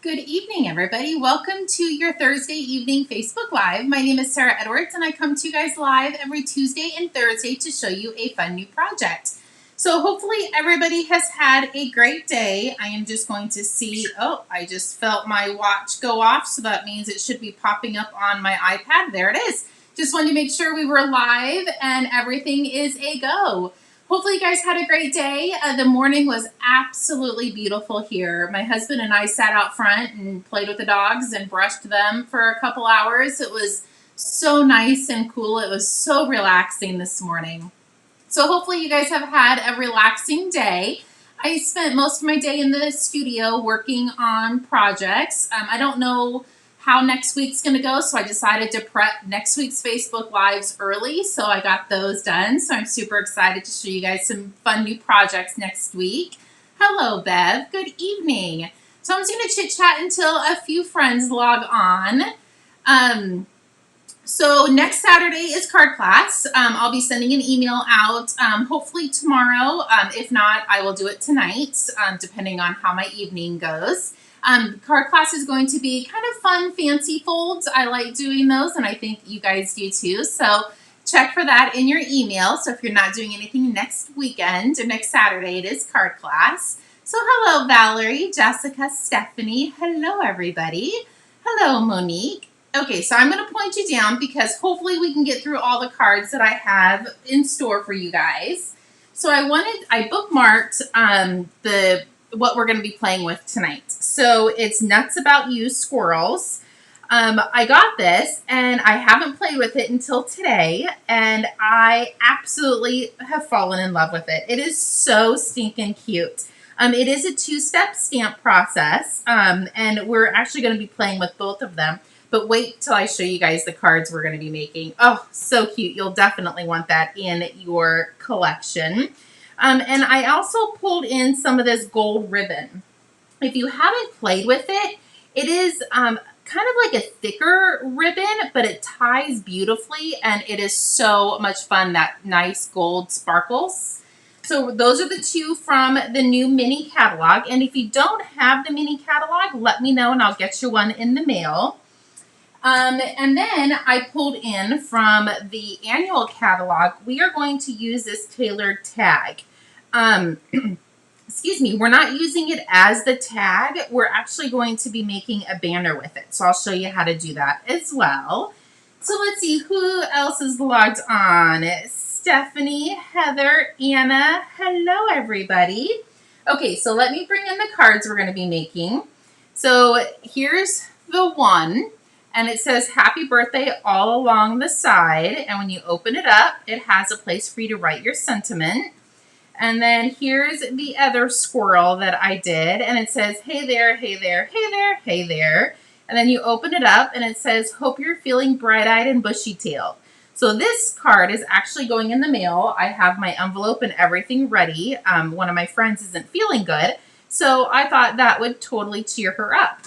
Good evening, everybody. Welcome to your Thursday evening Facebook Live. My name is Sarah Edwards, and I come to you guys live every Tuesday and Thursday to show you a fun new project. So hopefully everybody has had a great day. I am just going to see, I just felt my watch go off, so that means it should be popping up on my iPad. There it is. Just wanted to make sure we were live and everything is a go. Hopefully you guys had a great day. The morning was absolutely beautiful here. My husband and I sat out front and played with the dogs and brushed them for a couple hours. It was so nice and cool. It was so relaxing this morning. So hopefully you guys have had a relaxing day. I spent most of my day in the studio working on projects. I don't know how next week's going to go, so I decided to prep next week's Facebook Lives early, so I got those done. So I'm super excited to show you guys some fun new projects next week. Hello, Bev. Good evening. So I'm just going to chit-chat until a few friends log on. So next Saturday is card class. I'll be sending an email out hopefully tomorrow. If not, I will do it tonight, depending on how my evening goes. Card class is going to be kind of fun, fancy folds. I like doing those, and I think you guys do too. So check for that in your email. So if you're not doing anything next weekend or next Saturday, it is card class. So hello, Valerie, Jessica, Stephanie. Hello, everybody. Hello, Monique. Okay, so I'm going to point you down because hopefully we can get through all the cards that I have in store for you guys. So I bookmarked what we're going to be playing with tonight. So it's Nuts About You, Squirrels. I got this, and I haven't played with it until today, and I absolutely have fallen in love with it. It is so stinking cute. It is a two-step stamp process, and we're actually going to be playing with both of them. But wait till I show you guys the cards we're going to be making. Oh, so cute. You'll definitely want that in your collection. And I also pulled in some of this gold ribbon. If you haven't played with it, it is kind of like a thicker ribbon, but it ties beautifully, and it is so much fun, that nice gold sparkles. So those are the two from the new mini catalog. And if you don't have the mini catalog, let me know, and I'll get you one in the mail. And then I pulled in from the annual catalog, we are going to use this tailored tag. Excuse me, we're not using it as the tag. We're actually going to be making a banner with it. So I'll show you how to do that as well. So let's see, who else is logged on? Stephanie, Heather, Anna. Hello, everybody. Okay, so let me bring in the cards we're going to be making. So here's the one. And it says happy birthday all along the side. And when you open it up, it has a place for you to write your sentiment. And then here's the other squirrel that I did. And it says, hey there, hey there, hey there, hey there. And then you open it up and it says, hope you're feeling bright-eyed and bushy-tailed. So this card is actually going in the mail. I have my envelope and everything ready. One of my friends isn't feeling good, so I thought that would totally cheer her up.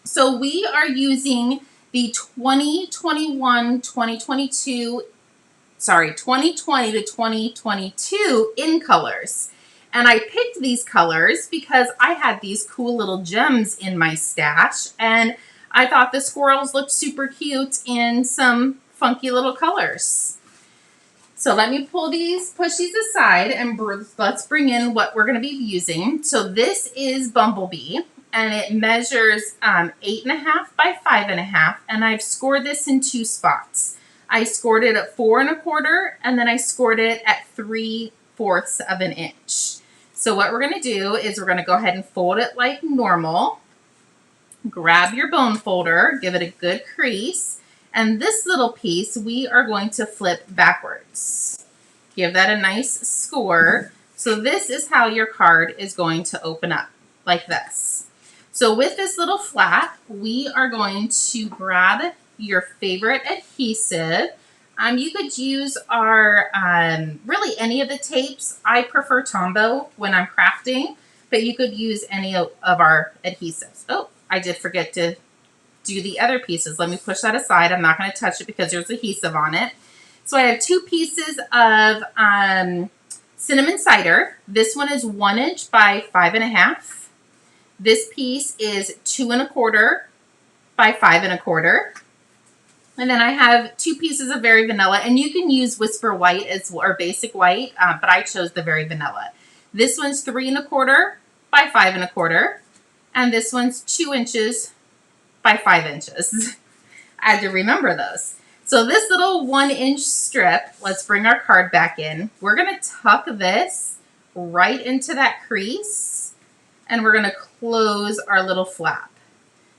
So we are using the 2020 to 2022 in colors. And I picked these colors because I had these cool little gems in my stash, and I thought the squirrels looked super cute in some funky little colors. So let me push these aside, and let's bring in what we're going to be using. So this is Bumblebee. And it measures 8.5 by 5.5, and I've scored this in 2 spots. I scored it at 4 1/4, and then I scored it at 3/4 of an inch. So what we're going to do is we're going to go ahead and fold it like normal. Grab your bone folder, give it a good crease, and this little piece we are going to flip backwards. Give that a nice score. So this is how your card is going to open up, like this. So with this little flap, we are going to grab your favorite adhesive. You could use our, really any of the tapes. I prefer Tombow when I'm crafting, but you could use any of our adhesives. Oh, I did forget to do the other pieces. Let me push that aside. I'm not going to touch it because there's adhesive on it. So I have 2 pieces of cinnamon cider. This one is 1 inch by 5.5. This piece is 2¼ by 5¼ and then I have 2 pieces of Very Vanilla, and you can use Whisper White as or Basic White, but I chose the Very Vanilla. This one's 3¼ by 5¼ and this one's 2 inches by 5 inches. I had to remember those. So this little 1-inch strip, let's bring our card back in. We're going to tuck this right into that crease and we're going to close our little flap.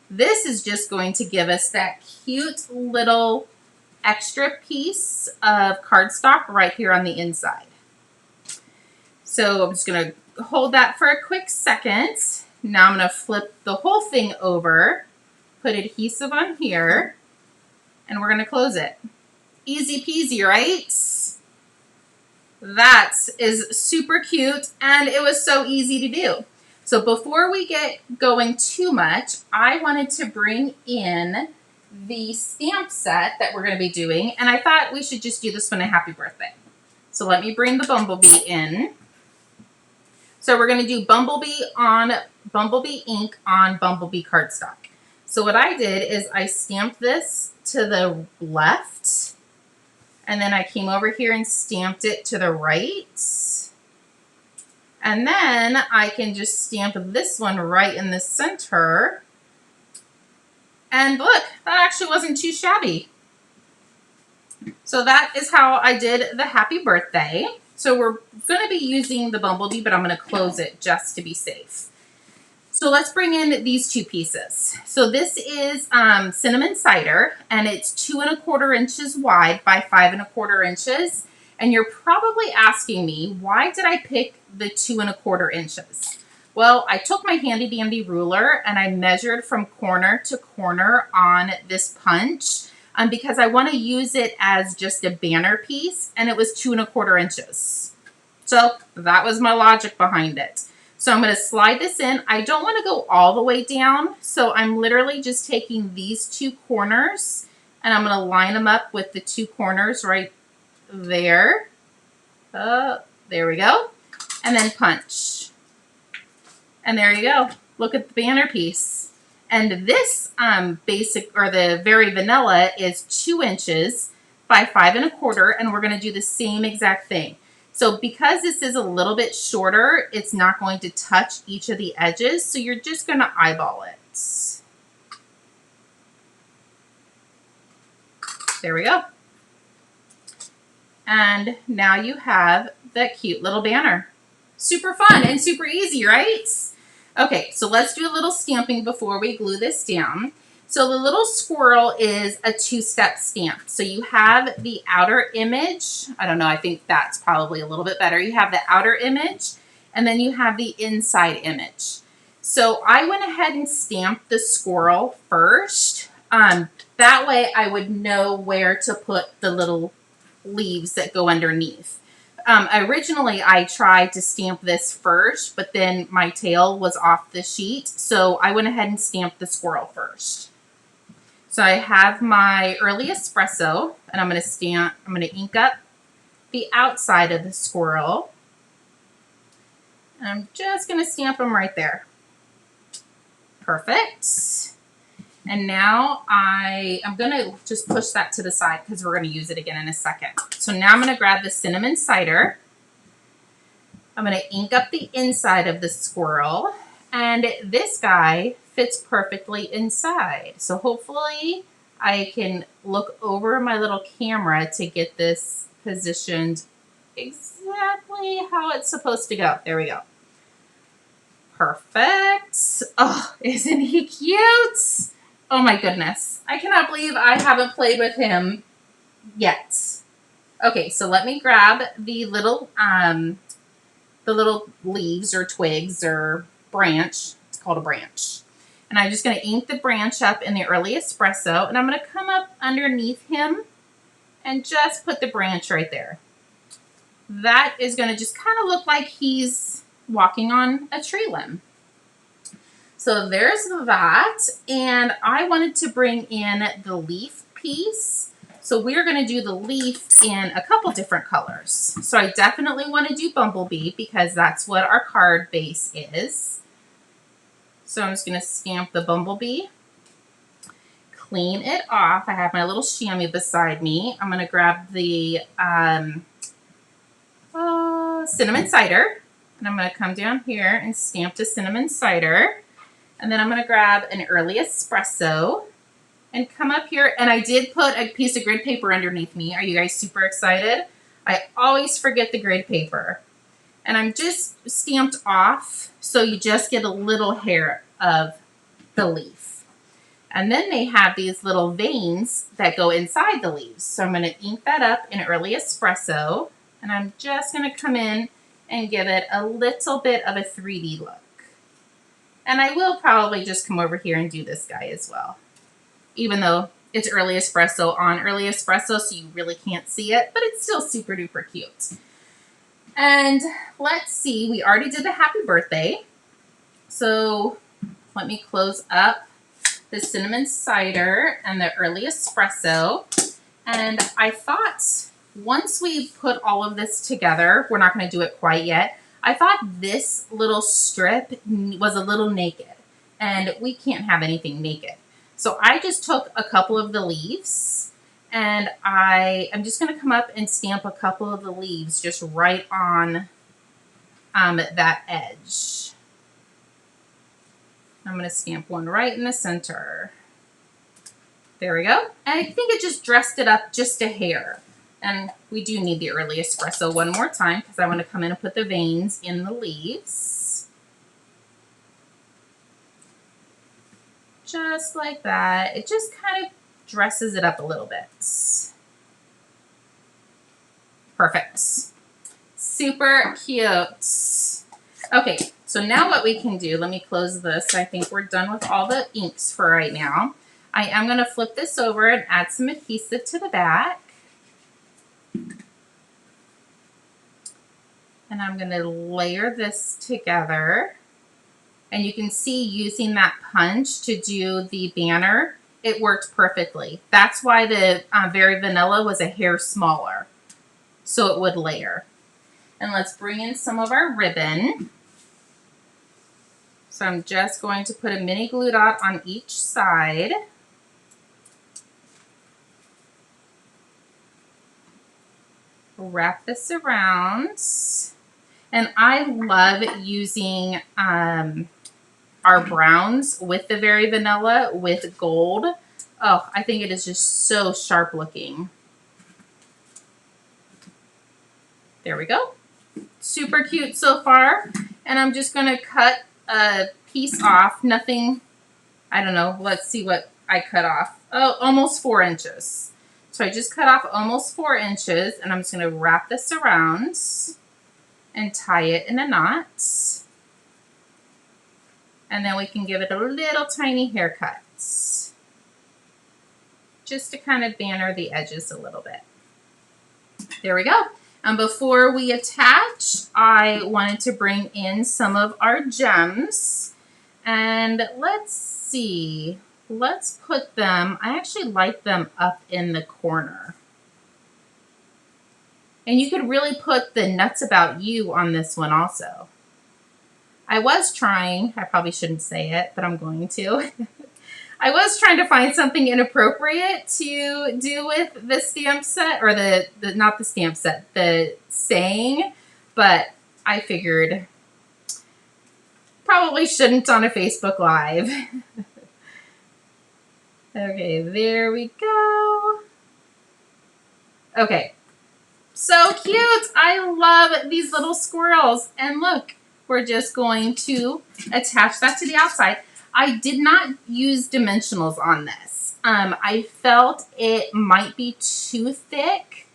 This is just going to give us that cute little extra piece of cardstock right here on the inside. So I'm just going to hold that for a quick second. Now I'm going to flip the whole thing over, put adhesive on here, and we're going to close it. Easy peasy, right? That is super cute, and it was so easy to do. So before we get going too much, I wanted to bring in the stamp set that we're going to be doing, and I thought we should just do this one a happy birthday. So let me bring the bumblebee in. So we're going to do bumblebee ink on bumblebee cardstock. So what I did is I stamped this to the left, and then I came over here and stamped it to the right. And then I can just stamp this one right in the center. And look, that actually wasn't too shabby. So that is how I did the happy birthday. So we're going to be using the bumblebee, but I'm going to close it just to be safe. So let's bring in these 2 pieces. So this is cinnamon cider, and it's 2¼ inches wide by 5¼ inches. And you're probably asking me, why did I pick the 2¼ inches? Well, I took my handy dandy ruler and I measured from corner to corner on this punch because I want to use it as just a banner piece, and it was 2¼ inches. So that was my logic behind it. So I'm going to slide this in. I don't want to go all the way down, so I'm literally just taking these 2 corners and I'm going to line them up with the 2 corners right there. There we go. And then punch. And there you go. Look at the banner piece. And this basic, or the Very Vanilla, is 2 inches by 5¼ and we're going to do the same exact thing. So because this is a little bit shorter, it's not going to touch each of the edges, so you're just going to eyeball it. There we go. And now you have that cute little banner. Super fun and super easy, right? Okay, so let's do a little stamping before we glue this down. So the little squirrel is a 2-step stamp. So you have the outer image. I don't know, I think that's probably a little bit better. You have the outer image, and then you have the inside image. So I went ahead and stamped the squirrel first. That way I would know where to put the little leaves that go underneath. Originally, I tried to stamp this first, but then my tail was off the sheet, so I went ahead and stamped the squirrel first. So I have my early espresso, and I'm going to ink up the outside of the squirrel. And I'm just going to stamp them right there. Perfect. And now I'm going to just push that to the side because we're going to use it again in a second. So now I'm going to grab the cinnamon cider. I'm going to ink up the inside of the squirrel. And this guy fits perfectly inside. So hopefully I can look over my little camera to get this positioned exactly how it's supposed to go. There we go. Perfect. Oh, isn't he cute? Oh my goodness. I cannot believe I haven't played with him yet. Okay, so let me grab the little leaves or twigs or branch. It's called a branch. And I'm just going to ink the branch up in the early espresso, and I'm going to come up underneath him and just put the branch right there. That is going to just kind of look like he's walking on a tree limb. So there's that, and I wanted to bring in the leaf piece. So we're going to do the leaf in a couple different colors. So I definitely want to do Bumblebee because that's what our card base is. So I'm just going to stamp the bumblebee, clean it off. I have my little chamois beside me. I'm going to grab the cinnamon cider, and I'm going to come down here and stamp the cinnamon cider. And then I'm going to grab an early espresso and come up here. And I did put a piece of grid paper underneath me. Are you guys super excited? I always forget the grid paper. And I'm just stamped off, so you just get a little hair of the leaf. And then they have these little veins that go inside the leaves. So I'm going to ink that up in early espresso. And I'm just going to come in and give it a little bit of a 3D look. And I will probably just come over here and do this guy as well. Even though it's early espresso on early espresso, so you really can't see it, but it's still super duper cute. And let's see, we already did the happy birthday. So let me close up the cinnamon cider and the early espresso. And I thought once we put all of this together, we're not going to do it quite yet. I thought this little strip was a little naked, and we can't have anything naked. So I just took a couple of the leaves, and I am just going to come up and stamp a couple of the leaves just right on that edge. I'm going to stamp one right in the center. There we go. And I think it just dressed it up just a hair. And we do need the early espresso one more time because I want to come in and put the veins in the leaves. Just like that. It just kind of dresses it up a little bit. Perfect. Super cute. Okay, so now what we can do, let me close this. I think we're done with all the inks for right now. I am going to flip this over and add some adhesive to the back. And I'm going to layer this together. And you can see using that punch to do the banner, it worked perfectly. That's why the Very Vanilla was a hair smaller, so it would layer. And let's bring in some of our ribbon. So I'm just going to put a mini glue dot on each side. Wrap this around. And I love using our browns with the Very Vanilla with gold. Oh, I think it is just so sharp looking. There we go. Super cute so far. And I'm just going to cut a piece off. Nothing, I don't know. Let's see what I cut off. Oh, almost 4 inches. So I just cut off almost 4 inches, and I'm just going to wrap this around and tie it in a knot. And then we can give it a little tiny haircut, just to kind of banner the edges a little bit. There we go. And before we attach, I wanted to bring in some of our gems. And let's see. Let's put them, I actually like them up in the corner. And you could really put the Nuts About You on this one also. I was trying, I probably shouldn't say it, but I'm going to. I was trying to find something inappropriate to do with the stamp set, or not the stamp set, the saying, but I figured probably shouldn't on a Facebook Live. Okay, there we go. Okay, so cute. I love these little squirrels. And look, we're just going to attach that to the outside. I did not use dimensionals on this. I felt it might be too thick.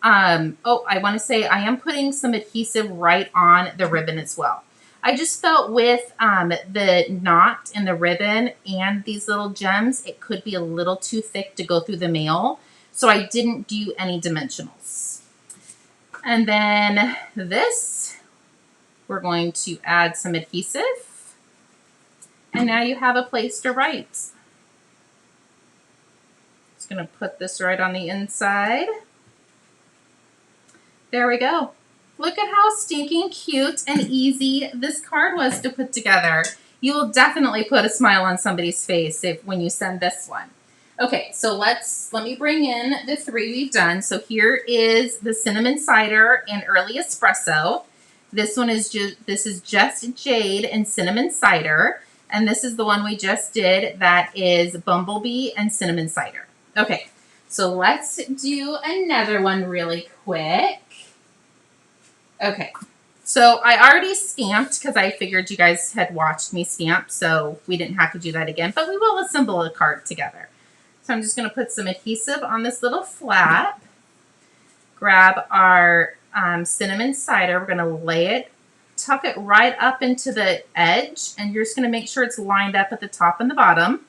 Oh, I want to say I am putting some adhesive right on the ribbon as well. I just felt with the knot in the ribbon and these little gems, it could be a little too thick to go through the mail. So I didn't do any dimensionals. And then this, we're going to add some adhesive. And now you have a place to write. Just going to put this right on the inside. There we go. Look at how stinking cute and easy this card was to put together. You will definitely put a smile on somebody's face when you send this one. Okay, so let me bring in the 3 we've done. So here is the cinnamon cider and early espresso. This one is just jade and cinnamon cider. And this is the one we just did that is bumblebee and cinnamon cider. Okay, so let's do another one really quick. Okay, so I already stamped because I figured you guys had watched me stamp, so we didn't have to do that again, but we will assemble a card together. So I'm just going to put some adhesive on this little flap, grab our cinnamon cider, we're going to lay it, tuck it right up into the edge, and you're just going to make sure it's lined up at the top and the bottom.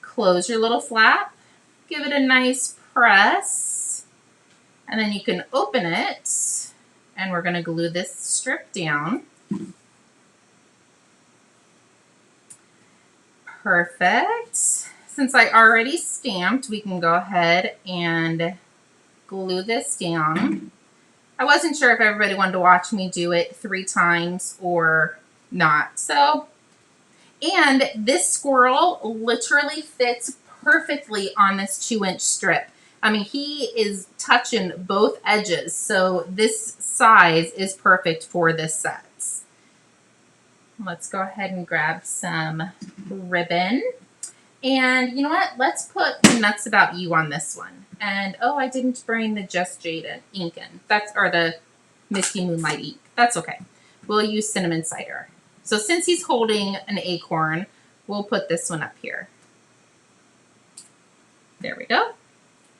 Close your little flap, give it a nice press, and then you can open it, and we're going to glue this strip down. Perfect. Since I already stamped, we can go ahead and glue this down. I wasn't sure if everybody wanted to watch me do it 3 times or not. So, and this squirrel literally fits perfectly on this 2-inch strip. I mean, he is touching both edges, so this size is perfect for this set. Let's go ahead and grab some ribbon. And you know what? Let's put Nuts About You on this one. And oh, I didn't bring the Just Jade ink in. Or the Misty Moonlight ink. That's okay. We'll use cinnamon cider. So since he's holding an acorn, we'll put this one up here. There we go.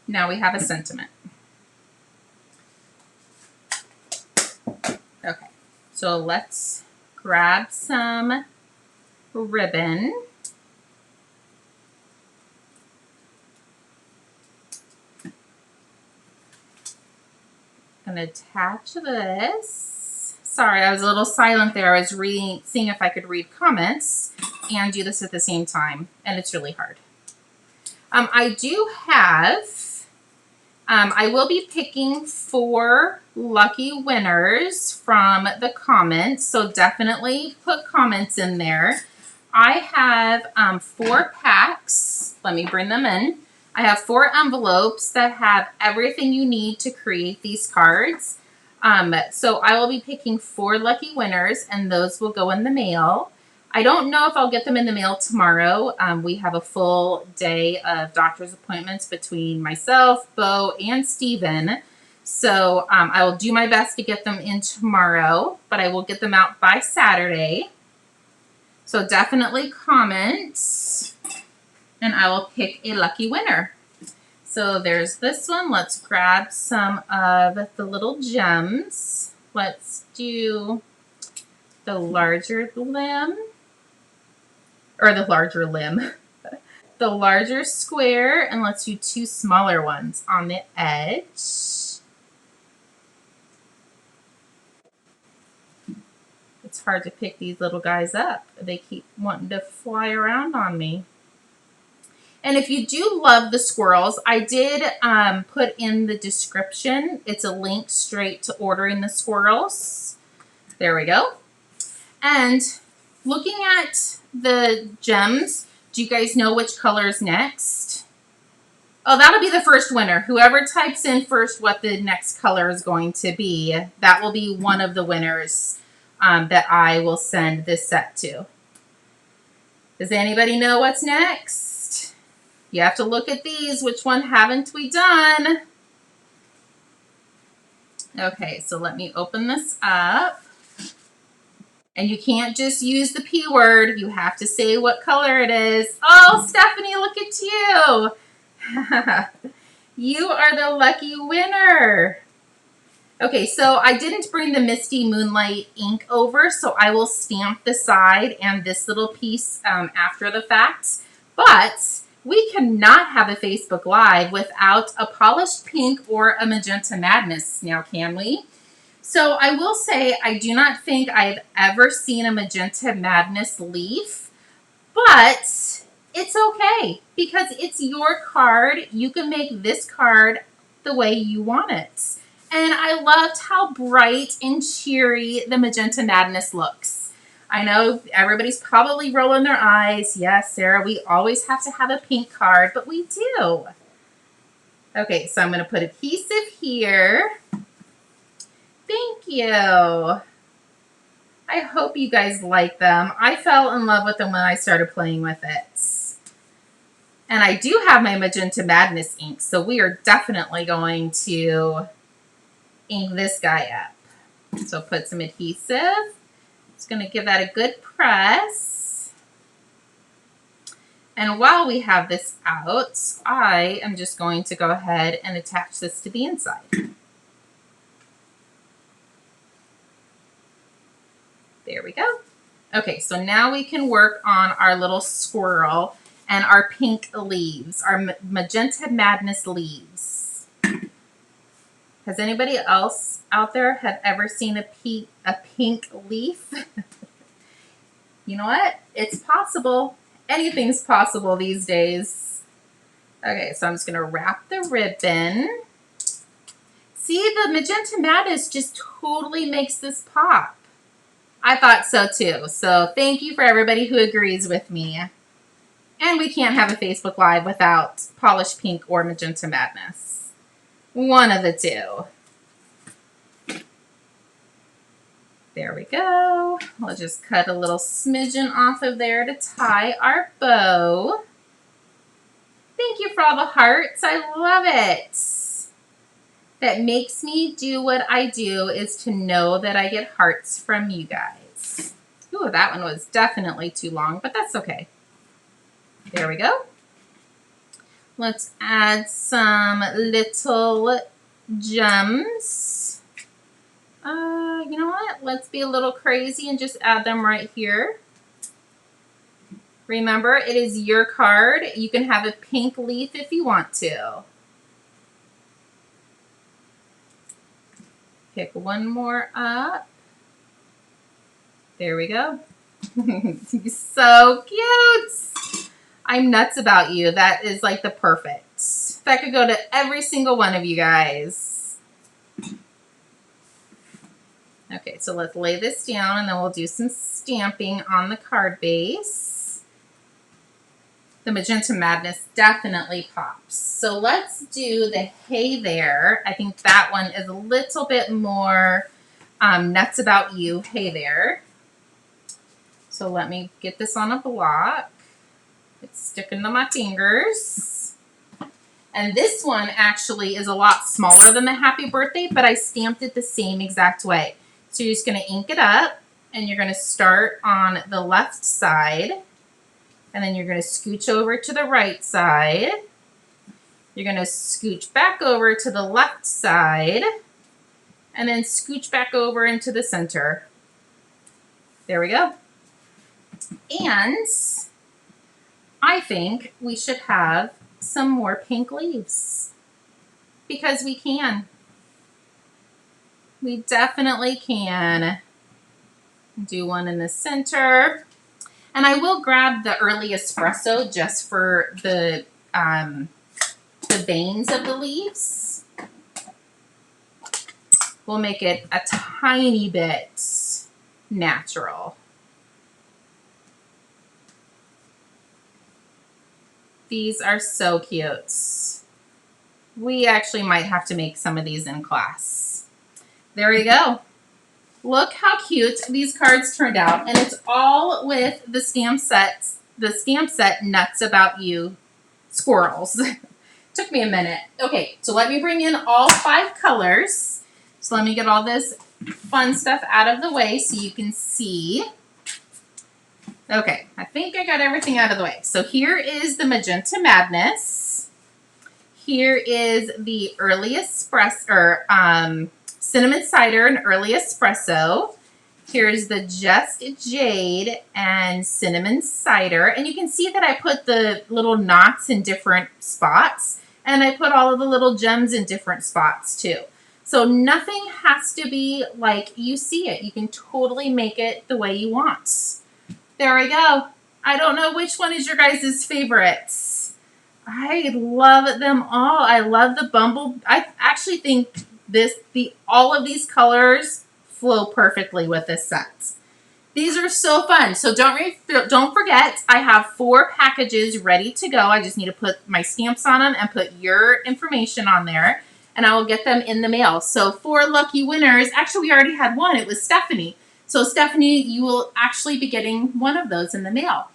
Now we have a sentiment. Okay, so let's grab some ribbon. I'm going to attach this. Sorry, I was a little silent there. I was seeing if I could read comments and do this at the same time, and it's really hard. I do have, I will be picking 4 lucky winners from the comments, so definitely put comments in there. I have 4 packs. Let me bring them in. I have 4 envelopes that have everything you need to create these cards. So I will be picking 4 lucky winners, and those will go in the mail. I don't know if I'll get them in the mail tomorrow. We have a full day of doctor's appointments between myself, Bo, and Steven. So I will do my best to get them in tomorrow, but I will get them out by Saturday. So definitely comment, and I will pick a lucky winner. So there's this one. Let's grab some of the little gems. Let's do the larger limb, or the larger limb, the larger square, and let's do 2 smaller ones on the edge. It's hard to pick these little guys up. They keep wanting to fly around on me. And if you do love the squirrels, I did put in the description. It's a link straight to ordering the squirrels. There we go. And looking at the gems, do you guys know which color is next? Oh, that'll be the first winner. Whoever types in first what the next color is going to be, that will be one of the winners that I will send this set to. Does anybody know what's next? You have to look at these. Which one haven't we done? Okay, so let me open this up. And you can't just use the P word. You have to say what color it is. Oh, Stephanie, look at you. You are the lucky winner. Okay, so I didn't bring the Misty Moonlight ink over, so I will stamp the side and this little piece after the fact. But we cannot have a Facebook Live without a polished pink or a magenta madness now, can we? So I will say I do not think I've ever seen a magenta madness leaf, but it's okay because it's your card. You can make this card the way you want it. And I loved how bright and cheery the magenta madness looks. I know everybody's probably rolling their eyes. Yes, Sarah, we always have to have a pink card, but we do. Okay, so I'm going to put adhesive here. Thank you. I hope you guys like them. I fell in love with them when I started playing with it. And I do have my Magenta Madness ink, so we are definitely going to ink this guy up. So put some adhesive. Just going to give that a good press. And while we have this out, I am just going to go ahead and attach this to the inside. There we go. Okay, so now we can work on our little squirrel and our pink leaves, our Magenta Madness leaves. Has anybody else out there have ever seen a pink leaf? You know what? It's possible. Anything's possible these days. Okay, so I'm just going to wrap the ribbon. See, the Magenta Madness just totally makes this pop. I thought so too. So thank you for everybody who agrees with me. And we can't have a Facebook Live without Polished Pink or Magenta Madness. One of the two. There we go. We'll just cut a little smidgen off of there to tie our bow. Thank you for all the hearts. I love it. That makes me do what I do is to know that I get hearts from you guys. Ooh, that one was definitely too long, but that's okay. There we go. Let's add some little gems. You know what? Let's be a little crazy and just add them right here. Remember, it is your card. You can have a pink leaf if you want to. Pick one more up. There we go. So cute. I'm nuts about you. That is like the perfect. That could go to every single one of you guys. Okay, so let's lay this down and then we'll do some stamping on the card base. The Magenta Madness definitely pops. So let's do the Hey There. I think that one is a little bit more nuts about you. Hey There. So let me get this on a block. It's sticking to my fingers. And this one actually is a lot smaller than the Happy Birthday, but I stamped it the same exact way. So you're just going to ink it up, and you're going to start on the left side. And then you're going to scooch over to the right side. You're going to scooch back over to the left side. And then scooch back over into the center. There we go. And I think we should have some more pink leaves. Because we can. We definitely can. Do one in the center. And I will grab the early espresso just for the veins of the leaves. We'll make it a tiny bit natural. These are so cute. We actually might have to make some of these in class. There you go. Look how cute these cards turned out. And it's all with the stamp set Nuts About You Squirrels. Took me a minute. Okay, so let me bring in all 5 colors. So let me get all this fun stuff out of the way so you can see. Okay, I think I got everything out of the way. So here is the Magenta Madness. Here is the early espresso, or cinnamon cider and early espresso. Here's the Just Jade and cinnamon cider. And you can see that I put the little knots in different spots. And I put all of the little gems in different spots too. So nothing has to be like you see it. You can totally make it the way you want. There we go. I don't know which one is your guys' favorites. I love them all. I love the Bumble. I actually think all of these colors flow perfectly with this set. These are so fun. So don't forget, I have 4 packages ready to go. I just need to put my stamps on them and put your information on there, and I will get them in the mail. So 4 lucky winners. Actually, we already had one. It was Stephanie. So Stephanie, you will actually be getting one of those in the mail.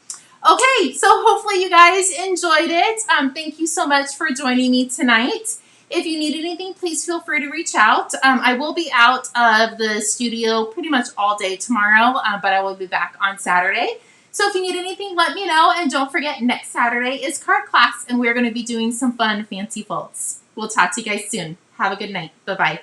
Okay, so hopefully you guys enjoyed it. Thank you so much for joining me tonight. If you need anything, please feel free to reach out. I will be out of the studio pretty much all day tomorrow, but I will be back on Saturday. So if you need anything, let me know. And don't forget, next Saturday is card class, and we're going to be doing some fun fancy folds. We'll talk to you guys soon. Have a good night. Bye-bye.